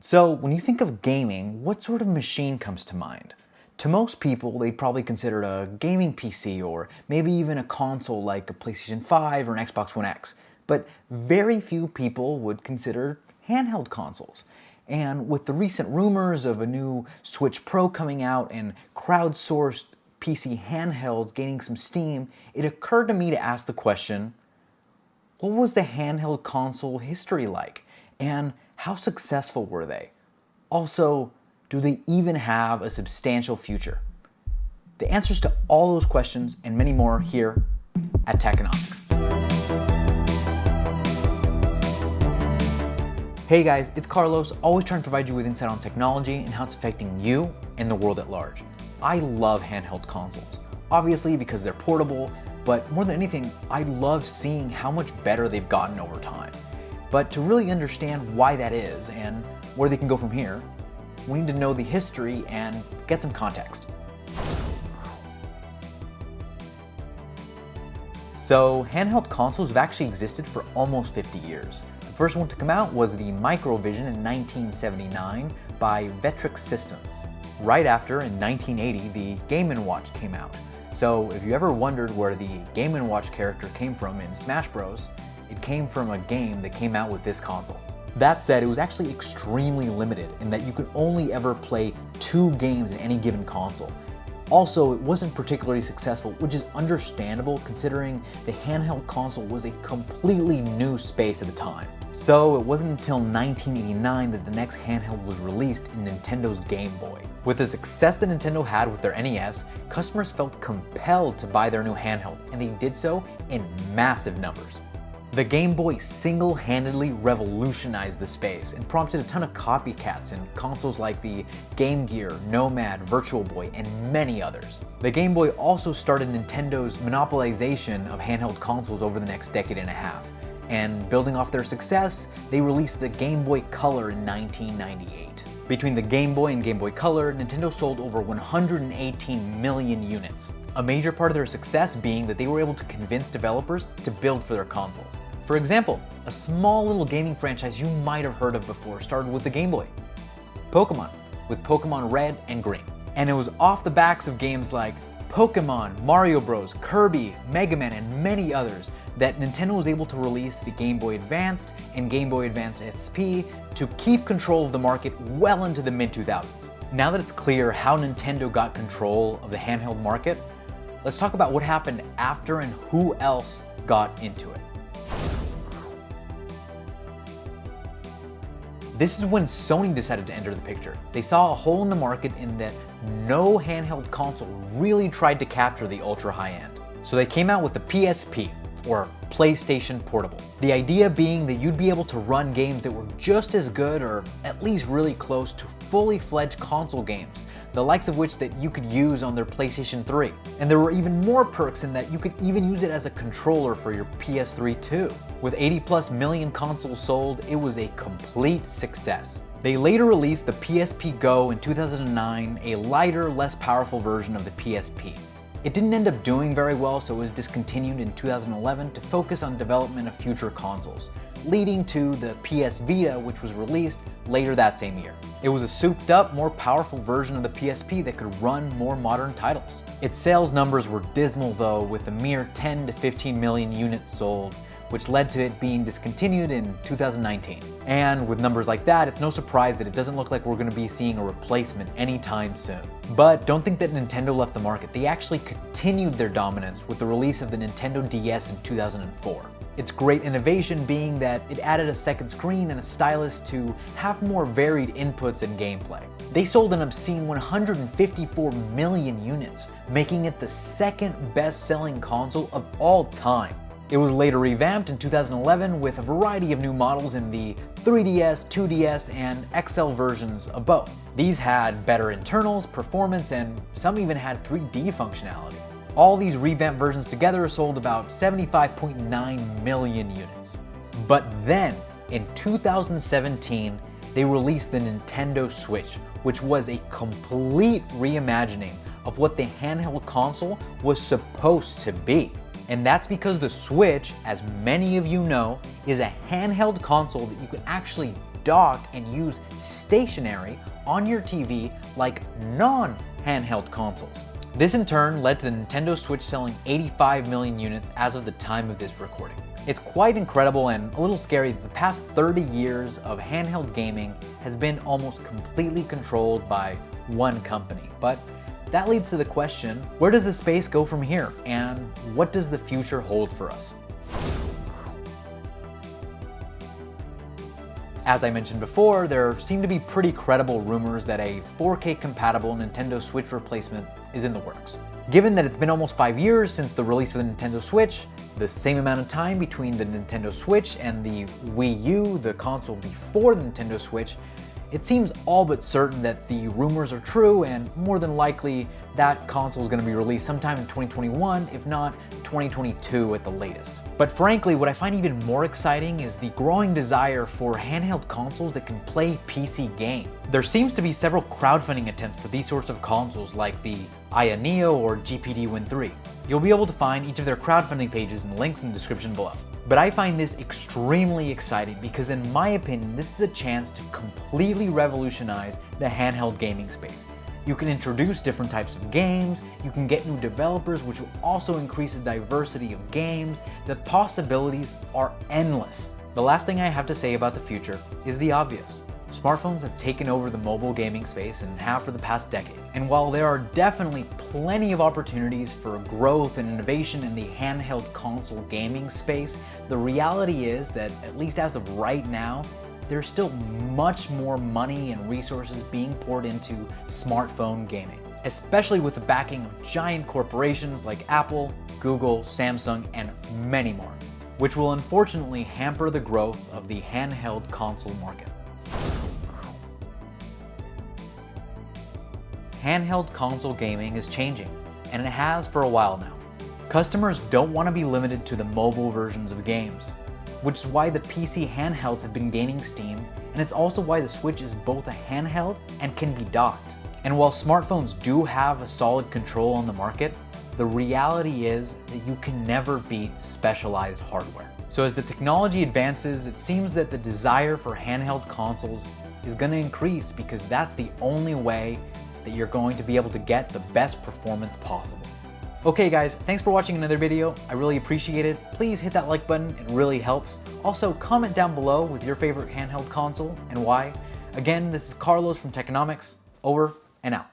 So when you think of gaming, what sort of machine comes to mind? To most people, they probably consider a gaming PC or maybe even a console like a PlayStation 5 or an Xbox One X. But very few people would consider handheld consoles. And with the recent rumors of a new Switch Pro coming out and crowdsourced PC handhelds gaining some steam, it occurred to me to ask the question, what was the handheld console history like? And how successful were they? Also, do they even have a substantial future? The answers to all those questions and many more here at Techonomics. Hey guys, it's Carlos, always trying to provide you with insight on technology and how it's affecting you and the world at large. I love handheld consoles, obviously because they're portable, but more than anything, I love seeing how much better they've gotten over time. But to really understand why that is and where they can go from here, we need to know the history and get some context. So handheld consoles have actually existed for almost 50 years. The first one to come out was the Microvision in 1979 by Vectrex Systems. Right after, in 1980, the Game & Watch came out. So if you ever wondered where the Game & Watch character came from in Smash Bros, it came from a game that came out with this console. That said, it was actually extremely limited in that you could only ever play 2 games in any given console. Also, it wasn't particularly successful, which is understandable considering the handheld console was a completely new space at the time. So it wasn't until 1989 that the next handheld was released in Nintendo's Game Boy. With the success that Nintendo had with their NES, customers felt compelled to buy their new handheld, and they did so in massive numbers. The Game Boy single-handedly revolutionized the space and prompted a ton of copycats in consoles like the Game Gear, Nomad, Virtual Boy, and many others. The Game Boy also started Nintendo's monopolization of handheld consoles over the next decade and a half. And building off their success, they released the Game Boy Color in 1998. Between the Game Boy and Game Boy Color, Nintendo sold over 118 million units. A major part of their success being that they were able to convince developers to build for their consoles. For example, a small little gaming franchise you might have heard of before started with the Game Boy. Pokemon, with Pokemon Red and Green. And it was off the backs of games like Pokemon, Mario Bros, Kirby, Mega Man, and many others that Nintendo was able to release the Game Boy Advanced and Game Boy Advance SP to keep control of the market well into the mid-2000s. Now that it's clear how Nintendo got control of the handheld market, let's talk about what happened after and who else got into it. This is when Sony decided to enter the picture. They saw a hole in the market in that no handheld console really tried to capture the ultra high end. So they came out with the PSP, or PlayStation Portable. The idea being that you'd be able to run games that were just as good or at least really close to fully fledged console games, the likes of which that you could use on their PlayStation 3. And there were even more perks in that you could even use it as a controller for your PS3 too. With 80+ million consoles sold, it was a complete success. They later released the PSP Go in 2009, a lighter, less powerful version of the PSP. It didn't end up doing very well, so it was discontinued in 2011 to focus on development of future consoles, leading to the PS Vita, which was released later that same year. It was a souped up, more powerful version of the PSP that could run more modern titles. Its sales numbers were dismal though, with a mere 10 to 15 million units sold, which led to it being discontinued in 2019. And with numbers like that, it's no surprise that it doesn't look like we're going to be seeing a replacement anytime soon. But don't think that Nintendo left the market. They actually continued their dominance with the release of the Nintendo DS in 2004. Its great innovation being that it added a second screen and a stylus to have more varied inputs and gameplay. They sold an obscene 154 million units, making it the second best-selling console of all time. It was later revamped in 2011 with a variety of new models in the 3DS, 2DS, and XL versions of both. These had better internals, performance, and some even had 3D functionality. All these revamped versions together sold about 75.9 million units. But then, in 2017, they released the Nintendo Switch, which was a complete reimagining of what the handheld console was supposed to be. And that's because the Switch, as many of you know, is a handheld console that you can actually dock and use stationary on your TV like non-handheld consoles. This in turn led to the Nintendo Switch selling 85 million units as of the time of this recording. It's quite incredible and a little scary that the past 30 years of handheld gaming has been almost completely controlled by one company. But that leads to the question, where does the space go from here, and what does the future hold for us? As I mentioned before, there seem to be pretty credible rumors that a 4K compatible Nintendo Switch replacement is in the works. Given that it's been almost 5 years since the release of the Nintendo Switch, the same amount of time between the Nintendo Switch and the Wii U, the console before the Nintendo Switch, it seems all but certain that the rumors are true, and more than likely that console is going to be released sometime in 2021, if not 2022 at the latest. But frankly, what I find even more exciting is the growing desire for handheld consoles that can play PC games. There seems to be several crowdfunding attempts for these sorts of consoles like the Aya Neo or GPD Win 3. You'll be able to find each of their crowdfunding pages and links in the description below. But I find this extremely exciting because in my opinion, this is a chance to completely revolutionize the handheld gaming space. You can introduce different types of games, you can get new developers, which will also increase the diversity of games. The possibilities are endless. The last thing I have to say about the future is the obvious. Smartphones have taken over the mobile gaming space and have for the past decade. And while there are definitely plenty of opportunities for growth and innovation in the handheld console gaming space, the reality is that, at least as of right now, there's still much more money and resources being poured into smartphone gaming, especially with the backing of giant corporations like Apple, Google, Samsung, and many more, which will unfortunately hamper the growth of the handheld console market. Handheld console gaming is changing, and it has for a while now. Customers don't want to be limited to the mobile versions of games, which is why the PC handhelds have been gaining steam, and it's also why the Switch is both a handheld and can be docked. And while smartphones do have a solid control on the market, the reality is that you can never beat specialized hardware. So as the technology advances, it seems that the desire for handheld consoles is going to increase because that's the only way that you're going to be able to get the best performance possible. Okay guys, thanks for watching another video. I really appreciate it. Please hit that like button, it really helps. Also, comment down below with your favorite handheld console and why. Again, this is Carlos from Techonomics. Over and out.